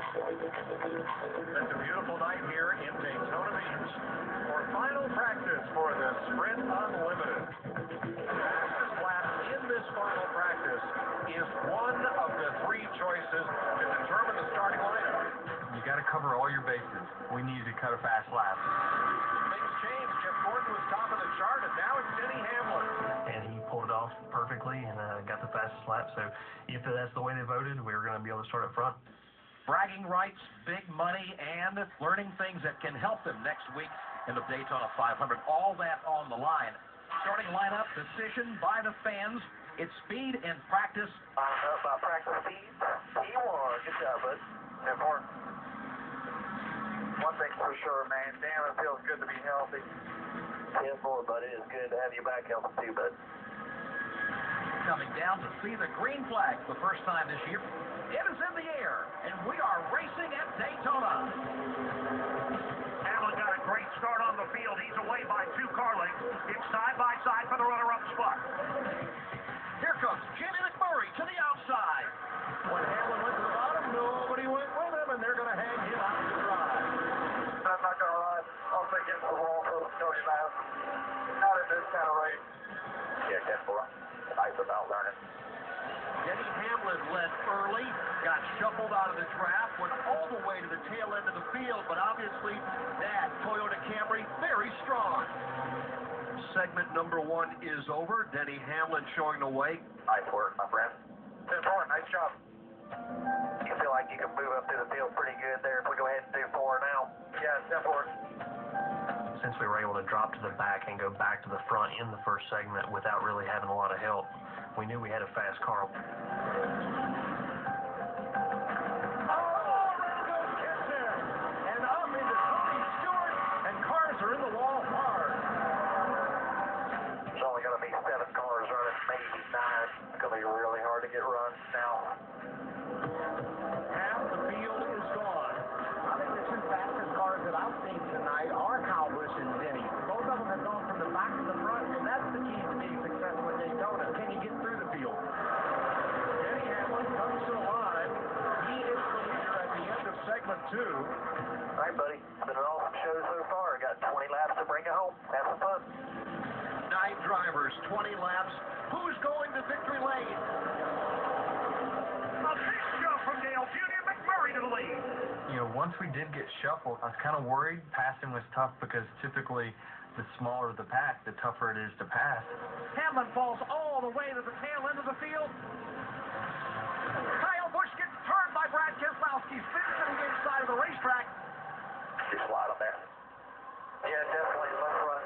It's a beautiful night here in Daytona Beach for final practice for the Sprint Unlimited. The fastest lap in this final practice is one of the three choices to determine the starting lineup. You got to cover all your bases. We needed to cut a fast lap. Things changed. Jeff Gordon was top of the chart, and now it's Denny Hamlin. And he pulled it off perfectly and got the fastest lap. So if that's the way they voted, we were going to be able to start up front. Bragging rights, big money, and learning things that can help them next week in the Daytona 500. All that on the line. Starting lineup decision by the fans. It's speed and practice. By practice speed, P1. Good job, bud. Important. One thing's for sure, man. Damn, it feels good to be healthy. Yes, Lord, buddy. It's good to have you back healthy too, bud. Coming down to see the green flag for the first time this year. It is in the air, and we are racing at Daytona. Hamlin got a great start on the field. He's away by 2 car lengths. It's side by side for the runner-up spot. Here comes Jimmy McMurray to the outside. When Hamlin went to the bottom, nobody went with him, and they're going to hang him out to dry. I'm not going to lie. I'll think it's the wall for the Tony last. Not in this kind of race. Yeah, 10-4. Nice about learning. Denny Hamlin led early, got shuffled out of the draft, went all the way to the tail end of the field, but obviously that Toyota Camry very strong. Segment number 1 is over. Denny Hamlin showing the way. Nice work, my friend. 10-4, nice job. You feel like you can move up through the field pretty good there if we go ahead and do 4 now? Yeah, 10-4. Since we were able to drop to the back and go back to the front in the first segment without really having a lot of help, we knew we had a fast car. In the wall hard. There's only going to be 7 cars running, maybe 9. It's going to be really hard to get runs now. Half the field is gone. I think the 2 fastest cars that I've seen tonight are Kyle Busch and Denny. Both of them have gone from the back to the front, and that's the key to being successful at Daytona. Can you get through the field? Denny Hamlin comes to the line. He is the leader at the end of segment 2. All right, buddy. It's been an awesome show so far. Got 20 laps to bring it home. Have some fun. 9 drivers, 20 laps. Who's going to victory lane? A big show from Dale Jr. McMurray to the lead. You know, once we did get shuffled, I was kind of worried. Passing was tough because typically the smaller the pack, the tougher it is to pass. Hamlin falls all the way to the tail end of the field. Kyle Busch gets turned by Brad Keselowski, spins to the inside of the racetrack. You slide on there. Yeah, definitely. Left front.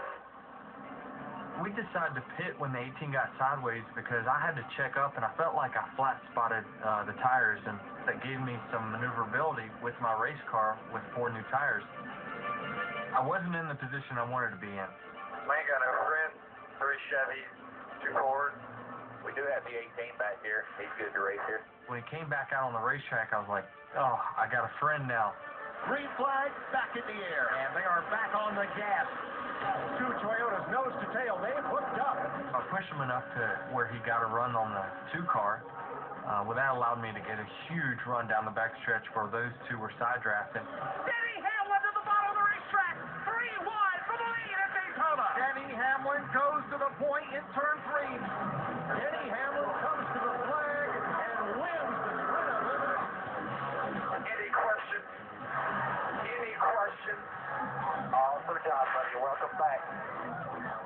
We decided to pit when the 18 got sideways because I had to check up, and I felt like I flat spotted the tires, and that gave me some maneuverability with my race car with 4 new tires. I wasn't in the position I wanted to be in. We ain't got no friend. 3 Chevys, 2 Fords. We do have the 18 back here. He's good to race here. When he came back out on the racetrack, I was like, oh, I got a friend now. Green flag back in the air, and they are back on the gas. 2 Toyotas nose to tail. They've hooked up. I pushed him enough to where he got a run on the 2 car. Well, that allowed me to get a huge run down the backstretch where those 2 were side drafting. Denny Hamlin to the bottom of the racetrack. 3 wide for the lead at Daytona. Denny Hamlin goes to the point in turn 3. Denny Hamlin comes to the flag and wins the Sprint Unlimited. Any questions? Any questions? Awesome job, buddy. Welcome back.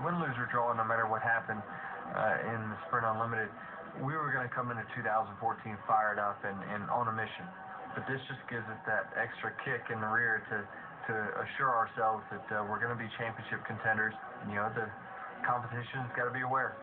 Win, lose, or draw, no matter what happened in the Sprint Unlimited, we were going to come into 2014 fired up and on a mission. But this just gives us that extra kick in the rear to assure ourselves that we're going to be championship contenders. You know, the competition's got to be aware.